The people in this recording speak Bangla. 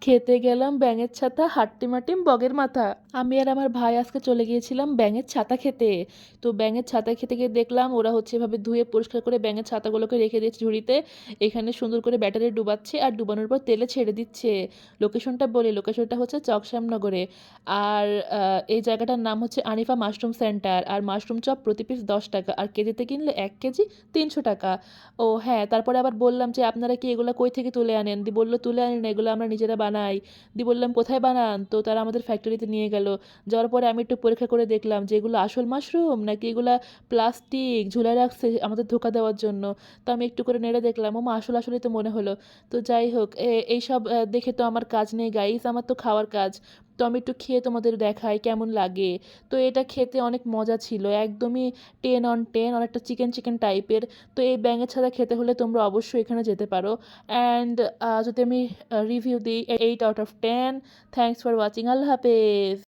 খেতে গেলাম ব্যাঙের ছাতা, হাট্টিমাটিম বগের মাথা। আমি আর আমার ভাই আজকে চলে গিয়েছিলাম ব্যাঙের ছাতা খেতে। তো ব্যাঙের ছাতা খেতে গিয়ে দেখলাম ওরা হচ্ছে এভাবে ধুয়ে পরিষ্কার করে ব্যাঙের ছাতাগুলোকে রেখে দিয়েছে ঝুড়িতে। এখানে সুন্দর করে ব্যাটারে ডুবাচ্ছে আর ডুবানোর পর তেলে ছেড়ে দিচ্ছে। লোকেশনটা বলি, লোকেশনটা হচ্ছে চকশ্যামনগরে। আর এই জায়গাটার নাম হচ্ছে আনিফা মাশরুম সেন্টার। আর মাশরুম চপ প্রতি পিস 10 টাকা, আর কেজিতে কিনলে 1 কেজি 300 টাকা। ও হ্যাঁ, তারপরে আবার বললাম যে আপনারা কি এগুলো কই থেকে তুলে আনেন? দি বলল তুলে আনি না, এগুলো আমরা নিজেরা বানাই। দি বললাম কোথায় বানান? তো তারা আমাদের ফ্যাক্টরিতে নিয়ে গেল। যাওয়ার পরে আমি একটু পরীক্ষা করে দেখলাম যে এগুলো আসল মাশরুম নাকি এগুলা প্লাস্টিক ঝুলায় রাখছে আমাদের ধোঁকা দেওয়ার জন্য। তো আমি একটু করে নেড়ে দেখলাম, ওমা আসলেই তো মনে হলো। তো যাই হোক, এইসব দেখে তো আমার কাজ নেই গাইস, আমার তো খাওয়ার কাজ। তো আমি একটু খেয়ে তোমাদের দেখাই কেমন লাগে। তো এটা খেতে অনেক মজা ছিল, একদমই 10 on 10, অনেকটা চিকেন চিকেন টাইপের। তো এই ব্যাঙের ছাতা খেতে হলে তোমরা অবশ্যই এখানে যেতে পারো। অ্যান্ড যদি আমি রিভিউ দিই 8 out of 10। Thanks for watching, আল্লাহ হাফেজ।